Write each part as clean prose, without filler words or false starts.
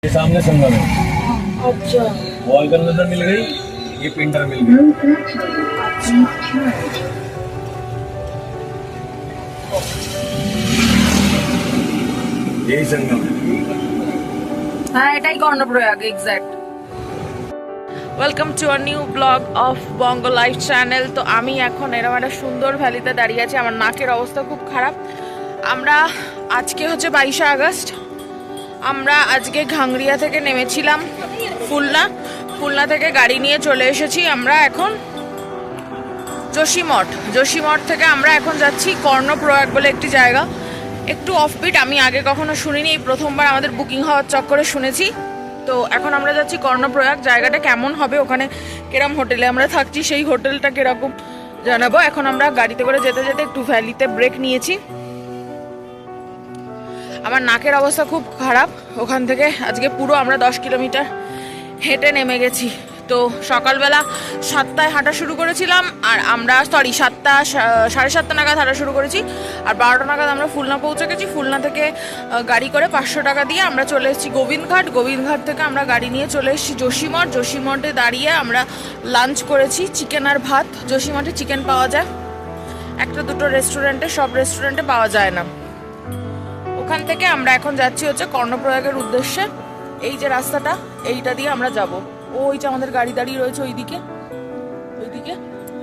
ये सामने संगम है। अच्छा वॉल गनर मिल गई, ये प्रिंटर मिल गई। यही संगम है। হ্যাঁ এটাই Karnaprayag exact. Welcome to a new blog of Banga life channel. তো আমি এখন এরকম একটা সুন্দর ভ্যালিতে দাঁড়িয়ে আছি, আমার নাকের অবস্থা খুব খারাপ। আমরা আজকে হচ্ছে 22শে আগস্ট, আমরা আজকে ঘাংরিয়া থেকে নেমেছিলাম ফুলনা থেকে গাড়ি নিয়ে চলে এসেছি আমরা এখন যোশীমঠ থেকে আমরা এখন যাচ্ছি কর্ণপ্রয়াগ বলে একটি জায়গা, একটু অফবিট। আমি আগে কখনো শুনিনি, এই প্রথমবার আমাদের বুকিং হওয়ার চক্করে শুনেছি। তো এখন আমরা যাচ্ছি কর্ণপ্রয়াগ। জায়গাটা কেমন হবে, ওখানে কিরম হোটেলে আমরা থাকছি, সেই হোটেলটা কিরকম জানাবো। এখন আমরা গাড়িতে করে যেতে যেতে একটু ভ্যালিতে ব্রেক নিয়েছি। আমার নাকের অবস্থা খুব খারাপ। ওখান থেকে আজকে পুরো আমরা 10 কিলোমিটার হেঁটে নেমে গেছি। তো সকালবেলা 7টায় হাঁটা শুরু করেছিলাম, আর আমরা সাড়ে 7টা নাগাদ হাঁটা শুরু করেছি, আর 12টা নাগাদ আমরা ফুলনা পৌঁছে গেছি। ফুলনা থেকে গাড়ি করে 500 টাকা দিয়ে আমরা চলে এসেছি গোবিন্দঘাট থেকে আমরা গাড়ি নিয়ে চলে এসেছি যোশীমঠে দাঁড়িয়ে আমরা লাঞ্চ করেছি, চিকেন আর ভাত। যোশীমঠে চিকেন পাওয়া যায় একটা দুটো রেস্টুরেন্টে, সব রেস্টুরেন্টে পাওয়া যায় না। ওখান থেকে আমরা এখন যাচ্ছি হচ্ছে কর্ণপ্রয়াগের উদ্দেশ্যে। এই যে রাস্তাটা, এইটা দিয়ে আমরা যাব। ওই যে আমাদের গাড়ি দাঁড়িয়ে রয়েছে ওইদিকে,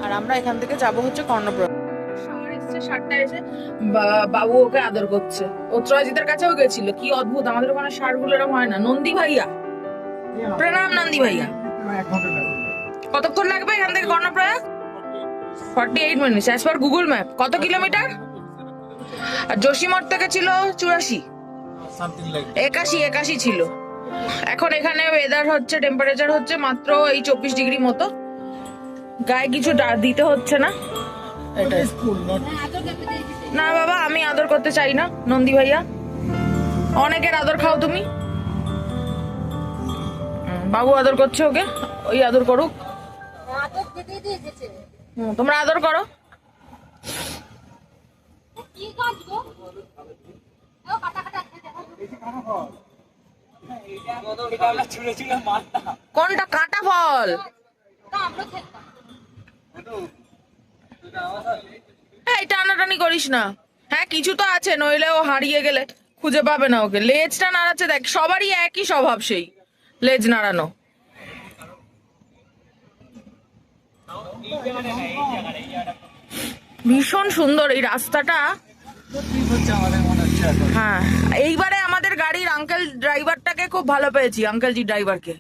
আর আমরা এখান থেকে যাব হচ্ছে কর্ণপ্রয়াগ। ষাঁড়টা এসে বাবু ওকে আদর করছে। ও ত্রয়জিতের কাছেও গেছিল, কি অদ্ভুত, আমাদের ওখানে ষাঁড়গুলো এরকম হয় না। নন্দী ভাইয়া, প্রণাম নন্দী ভাইয়া। কতক্ষণ লাগবে এখান থেকে Karnaprayag? 48 minutes as per Google map. কত কিলোমিটার? আর যোশীমঠ থেকে ছিল 84, 81 ছিল। এখন এখানে ওয়েদার হচ্ছে, টেম্পারেচার হচ্ছে মাত্র এই 24 ডিগ্রি মতো। গায়ে কিছু দিতে হচ্ছে না। না বাবা, আমি আদর করতে চাই না নন্দী ভাইয়া, অনেকের আদর খাও তুমি। বাবু আদর করছে ওকে, ওই আদর করুক। তোমরা আদর করো। কোনটা কাটা ফল? এই টানাটানি করিস না। হ্যাঁ কিছু তো আছে, নইলে ও হারিয়ে গেলে খুঁজে পাবে না ওকে। লেজটা নাড়াচ্ছে দেখ, সবারই একই স্বভাব, সেই লেজ নাড়ানো। ভীষণ সুন্দর এই রাস্তাটা। হ্যাঁ এইবারে আমাদের গাড়ির আঙ্কেল ড্রাইভারটাকে খুব ভালো পেয়েছি, আঙ্কেলজি ড্রাইভারকে।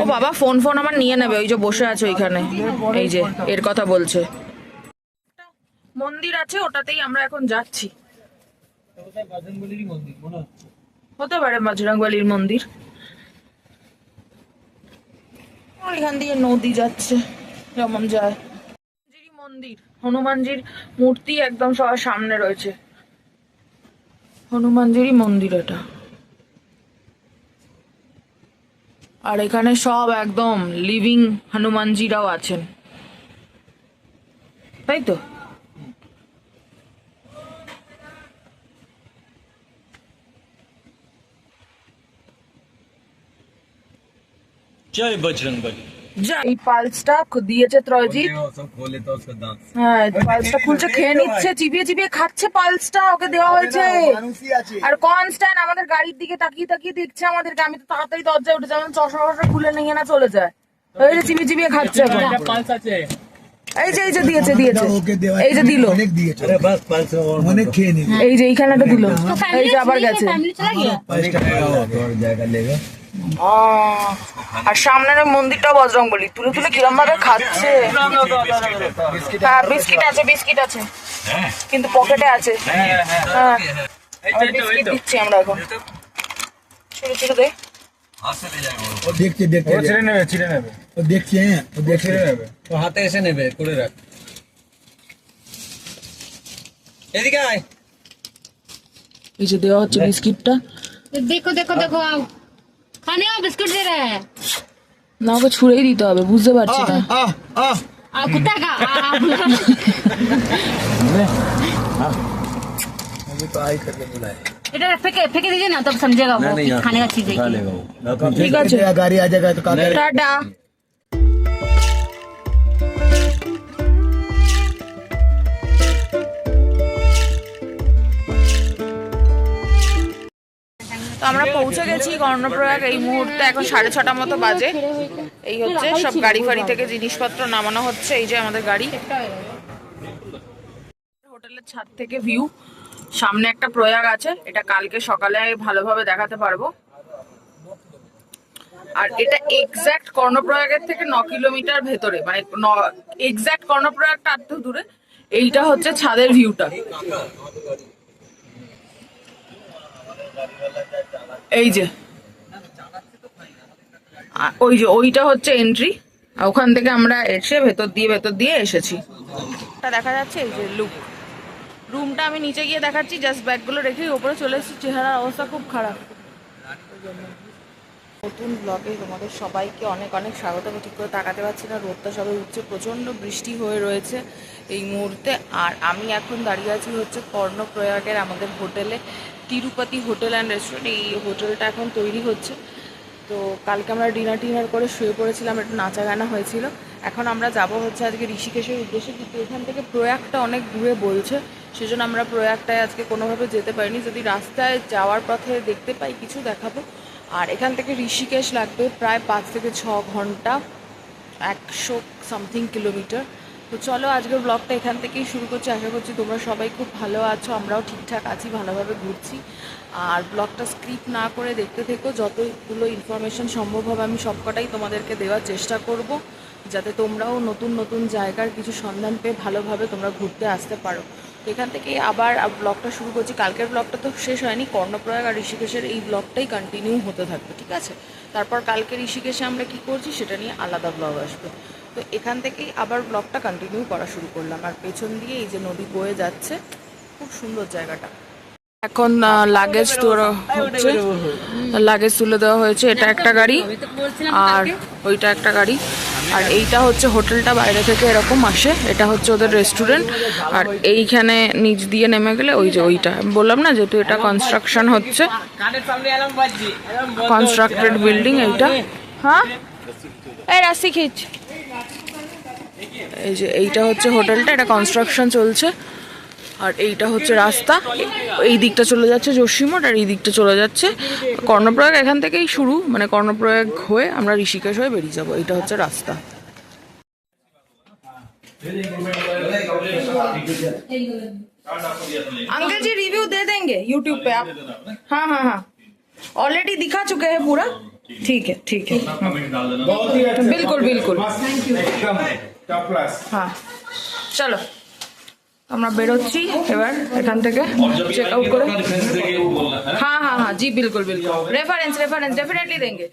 ও বাবা, ফোন আমার নিয়ে নেবে। ওই যে বসে আছে ওইখানে, এই যে এর কথা বলছে। মন্দির আছে, ওটাতেই আমরা এখন যাচ্ছি। হতে পারে বজরংবলীর মন্দির। এখান দিয়ে নদী যাচ্ছে যেমন যায়। মন্দির, হনুমানজির মূর্তি একদম সবার সামনে রয়েছে। হনুমানজিরই মন্দির এটা। আর এখানে সব একদম লিভিং হনুমানজিরাও আছেন, তাই তো? जय बजरंगबली। এই পালসটা দিয়েছে ত্রয়জিৎ। হ্যাঁ পালসটা খুলছে, খেয়ে নিচ্ছে, চিবিয়ে খাচ্ছে পালসটা ওকে দেওয়া হয়েছে। আর কনস্ট্যান্ট আমাদের গাড়ির দিকে তাকিয়ে দেখছে আমাদেরকে। আমি তো তাড়াতাড়ি দরজায় উঠে যেমন চশমা খুলে নিয়ে না চলে যায়, ওই যে চিবিয়ে খাচ্ছে এখন। এই যে দিয়েছে, এই যে দিল, এই যে এইখানেটা দিল, এই যে আবার গেছে। আর সামনের মন্দিরটা বজরংবলী। তুলে কিরম ভাবে খাচ্ছে। হ্যাঁ বিস্কিট আছে কিন্তু পকেটে আছে। হ্যাঁ বিস্কিট দিচ্ছি আমরা এখন। ছিঁড়ে দে। হাতে এসে নেবে, করে রাখ। এদিকে আয়। এই যে দেওয়া হচ্ছে বিস্কিটটা। देखो खाने का बिस्कुट दे रहा है না, ওকে ছুঁড়েই দিতে হবে, বুঝতে পারছি না। कुत्ता का मुझे तो आई करके बुलाए। इधर फेंके दीजिए ना, तब समझेगा वो कि खाने का चीज है कि। ঠিক আছে, गाड़ी आ जाएगा तो টাটা। তো আমরা পৌঁছে গেছি কর্ণপ্রয়াগ। এই মুহূর্তে এখন 6:30 মতো বাজে। এই হচ্ছে সব গাড়ি ফাড়ি থেকে জিনিসপত্র নামানো হচ্ছে। এই যে আমাদের গাড়ি। হোটেলের ছাদ থেকে ভিউ, সামনে একটা প্রয়াগ আছে, এটা কালকে সকালে ভালোভাবে দেখাতে পারবো। আর এটা এক্স্যাক্ট কর্ণপ্রয়াগের থেকে 9 কিলোমিটার ভেতরে, মানে এক্স্যাক্ট কর্ণপ্রয়াগটা একটু দূরে। এইটা হচ্ছে ছাদের ভিউটা। এই যে ওই যে ওইটা হচ্ছে এন্ট্রি, ওখান থেকে আমরা এসে ভেতর দিয়ে এসেছি। দেখা যাচ্ছে এই যে রুমটা আমি নিচে গিয়ে দেখাচ্ছি, জাস্ট ব্যাগগুলো রেখেই ওপরে চলে এসেছি। চেহারার অবস্থা খুব খারাপ। নতুন ব্লগে তোমাদের সবাইকে অনেক অনেক স্বাগত। আমি ঠিক করে তাকাতে পারছি না, রোদটা সবে উঠছে, প্রচণ্ড বৃষ্টি হয়ে রয়েছে এই মুহূর্তে। আর আমি এখন দাঁড়িয়ে আছি হচ্ছে কর্ণপ্রয়াগের আমাদের হোটেলে, তিরুপতি হোটেল অ্যান্ড রেস্টুরেন্ট। এই হোটেলটা এখন তৈরি হচ্ছে। তো কালকে আমরা ডিনার করে শুয়ে পড়েছিলাম, একটু নাচা গানা হয়েছিল। এখন আমরা যাব হচ্ছে আজকে ঋষিকেশের উদ্দেশ্যে, কিন্তু এখান থেকে প্রয়াগটা অনেক দূরে বলছে, সেজন্য আমরা প্রয়াগটায় আজকে কোনোভাবে যেতে পারিনি। যদি রাস্তায় যাওয়ার পথে দেখতে পাই কিছু দেখাবো। আর এখান থেকে ঋষিকেশ লাগবে প্রায় 5 থেকে 6 ঘন্টা, 100 সামথিং কিলোমিটার। তো চলো আজকের ব্লগটা এখান থেকেই শুরু করছি। আশা করছি তোমরা সবাই খুব ভালো আছো, আমরাও ঠিকঠাক আছি, ভালোভাবে ঘুরছি। আর ব্লগটা স্ক্রিপ্ট না করে দেখতে থেকো, যতগুলো ইনফরমেশন সম্ভব হবে আমি সবকটাই তোমাদেরকে দেওয়ার চেষ্টা করব, যাতে তোমরাও নতুন নতুন জায়গার কিছু সন্ধান পেয়ে ভালোভাবে তোমরা ঘুরতে আসতে পারো। তো এখান থেকেই আবার ব্লগটা শুরু করছি। কালকের ব্লগটা তো শেষ হয়নি, কর্ণপ্রয়াগ আর ঋষিকেশের এই ব্লগটাই কন্টিনিউ হতে থাকবে, ঠিক আছে? তারপর কালকে ঋষিকেশে আমরা কি করছি সেটা নিয়ে আলাদা ব্লগ আসবে। তো এখান থেকেই আবার ব্লগটা কন্টিনিউ করা শুরু করলাম। আর পেছন দিয়ে এই যে নদী বয়ে যাচ্ছে, খুব সুন্দর জায়গাটা। এখন লাগেজ তুলে দেওয়া হয়েছে। এটা একটা গাড়ি আর ওইটা একটা গাড়ি। আর এইটা হচ্ছে হোটেলটা, বাইরে থেকে এরকম আসে। এটা হচ্ছে ওদের রেস্টুরেন্ট। আর এইখানে নিচ দিয়ে নেমে গেলে ওই যে ওইটা বললাম না, যেহেতু এটা কনস্ট্রাকশন হচ্ছে, কনস্ট্রাক্টেড বিল্ডিং এইটা। হ্যাঁ এই রাস্তি খিচ। এই যে এইটা হচ্ছে হোটেলটা, এটা কনস্ট্রাকশন চলছে। আর এইটা হচ্ছে রাস্তা, এই দিকটা চলে যাচ্ছে যোশীমঠ আর এই দিকটা চলে যাচ্ছে কর্ণপ্রয়াগ। এখান থেকেই শুরু, মানে কর্ণপ্রয়াগ হয়ে আমরা ঋষিকেশ হয়ে বেরিয়ে যাবো। এইটা হচ্ছে রাস্তা। अंकल जी रिव्यू दे देंगे यूट्यूब पे आप? हाँ हाँ हाँ ऑलरेडी दिखा चुके हैं पूरा। ठीक है बिल्कुल बिल्कुल। हाँ चलो আমরা বেরোচ্ছি এবার এখান থেকে চেক আউট করে। हाँ हाँ हाँ जी बिल्कुल बिल्कुल। रेफरेंस डेफिनेटली देंगे।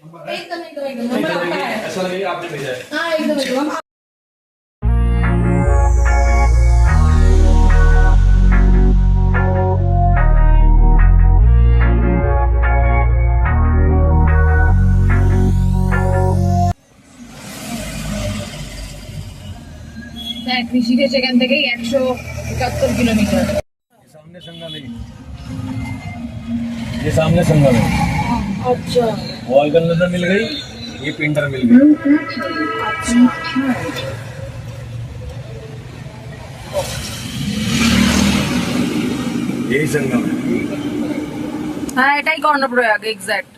ऋषिकेश এখান থেকে 171 किलोमीटर। सामने संगम है, ये सामने संगम है। अच्छा वॉल गन नजर मिल गई, ये पिंडर मिल गई। अच्छा यही संगम है। हाँ এটাই কর্ণপ্রয়াগ এক্স্যাক্ট।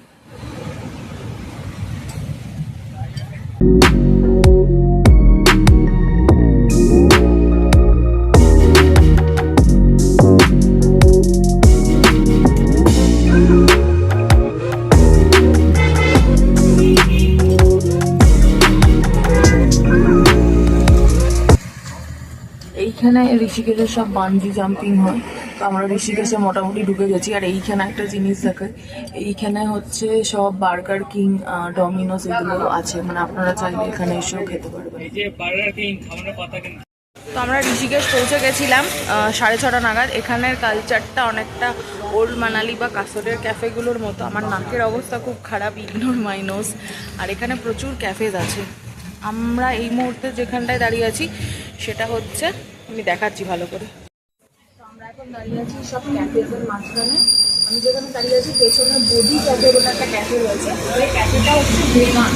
এইখানে ঋষিকেশের সব বানজি জাম্পিং হয়। তো আমরা ঋষিকেশে মোটামুটি ঢুকে গেছি। আর এইখানে একটা জিনিস দেখায়, এইখানে হচ্ছে সব বার্গার কিং, ডমিনোস এগুলো আছে, মানে আপনারা চাইলে এখানে এসেও খেতে পারবেন। তো আমরা ঋষিকেশ পৌঁছে গেছিলাম 6:30 নাগাদ। এখানের কালচারটা অনেকটা ওল্ড মানালি বা কাসরের ক্যাফেগুলোর মতো। আমার নাকের অবস্থা খুব খারাপ, ইগনোর মাই নোজ। আর এখানে প্রচুর ক্যাফেজ আছে। আমরা এই মুহূর্তে যেখানটায় দাঁড়িয়ে আছি সেটা হচ্ছে, আমি দেখাচ্ছি ভালো করে। তো আমরা এখন দাঁড়িয়ে আছি সব ক্যাফেজের মাঝখানে। আমি যেখানে দাঁড়িয়ে আছি পেছনে বডি ক্যাফে বলে একটা ক্যাফে রয়েছে, ওই ক্যাফেটা হচ্ছে ভেগান,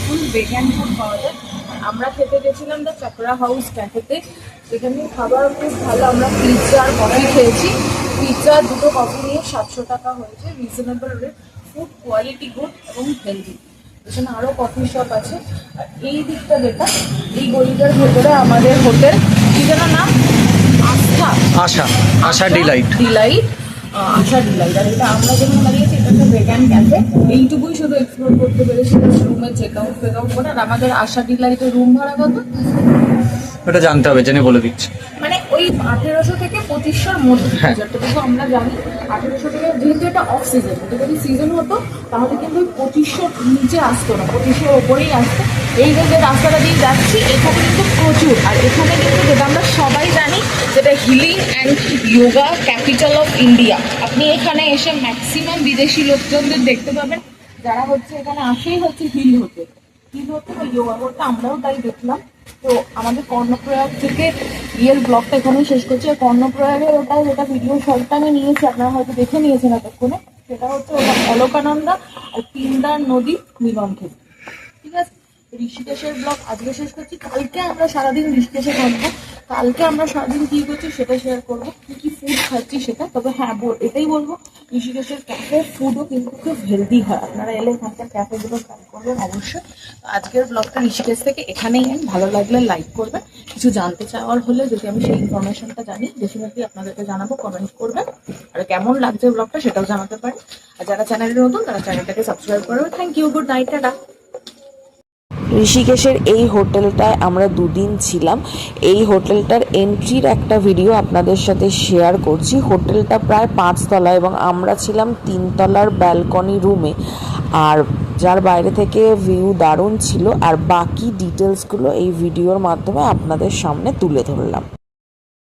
ফুল ভেগান ফুড পাওয়া যায়। আর আমরা খেতে গেছিলাম দ্য চক্রা হাউস ক্যাফেতে, সেখানে খাবার খুব ভালো। আমরা পিৎজা আর কফি খেয়েছি, পিৎজা 2টো কফি নিয়ে 700 টাকা হয়েছে, reasonable rate, food quality good এবং হেলদি। এখানে আরও কফি শপ আছে। আর এই দিকটা যেটা, এই গলিটার ভেতরে আমাদের হোটেল, কি যেন নাম, আশা ডিলাইট। আশা ডিলাইট। আর এটা আমরা যেখানে দাঁড়িয়েছি এটা একটা ভেগান ক্যাফে। এইটুকুই শুধু এক্সপ্লোর করতে পেরেছি, রুমে চেক আউট করে। আর আমাদের আশা ডিলাইটের রুম ভাড়া কত ওটা জানতে হবে, জেনে বলে দিচ্ছি। মানে ওই 1800 থেকে 2500-র মধ্যে, যতটুকু আমরা জানি 1800 থেকে, যেহেতু এটা অফ সিজন, এটা যদি সিজন হতো তাহলে কিন্তু 2500 নিচে আসতো না, 2500-র ওপরেই আসতো। এই যে রাস্তাটা দিয়ে যাচ্ছি এখানে কিন্তু প্রচুর, আর এখানে কিন্তু যেটা আমরা সবাই জানি যেটা healing and yoga capital of India. আপনি এখানে এসে ম্যাক্সিমাম বিদেশি লোকজনদের দেখতে পাবেন যারা হচ্ছে এখানে আসেই হচ্ছে হিল হতে বা যোগা করতে। আমরাও তাই দেখলাম। তো আমাদের কর্ণপ্রয়াগ থেকে ব্লগটা এখানেই শেষ করছি। আর কর্ণপ্রয়াগের ওটা যেটা ভিডিও শর্টটা আমি নিয়েছি, আপনারা হয়তো দেখে নিয়েছেন এতক্ষণে, সেটা হচ্ছে ওটা অলকানন্দা আর পিন্দার নদী মিলন ক্ষেত্র। ঠিক আছে, ঋষিকেশের ব্লগ আজকে শেষ করছি। কালকে আমরা সারাদিন ঋষিকেশে থাকবো। কালকে আমরা সারাদিন কী করছি সেটা শেয়ার করবো, কী কী ফুড খাচ্ছি সেটা। তবে হ্যাঁ, এটাই বলবো, ঋষিকেশের ক্যাফে ফুডও কিন্তু খুব হেলদি হয়। আপনারা এলে এখানকার ক্যাফেগুলো ট্রাই করবেন অবশ্যই। আজকের ব্লগটা ঋষিকেশ থেকে এখানেই ভালো লাগলে লাইক করবেন। কিছু জানতে চাওয়ার হলে যদি আমি সেই ইনফরমেশনটা জানি, ডেফিনেটলি আপনাদেরকে জানাবো, কমেন্ট করবেন। আর কেমন লাগছে ব্লগটা সেটাও জানাতে পারেন। আর যারা চ্যানেলে নতুন তারা চ্যানেলটাকে সাবস্ক্রাইব করবেন। Thank you, good night, tata. ঋষিকেশের এই হোটেলটায় আমরা 2 দিন ছিলাম। এই হোটেলটার এন্ট্রির একটা ভিডিও আপনাদের সাথে শেয়ার করছি। হোটেলটা প্রায় 5 তলা এবং আমরা ছিলাম 3 তলার ব্যালকনি রুমে, আর যার বাইরে থেকে ভিউ দারুণ ছিল। আর বাকি ডিটেলসগুলো এই ভিডিওর মাধ্যমে আপনাদের সামনে তুলে ধরলাম।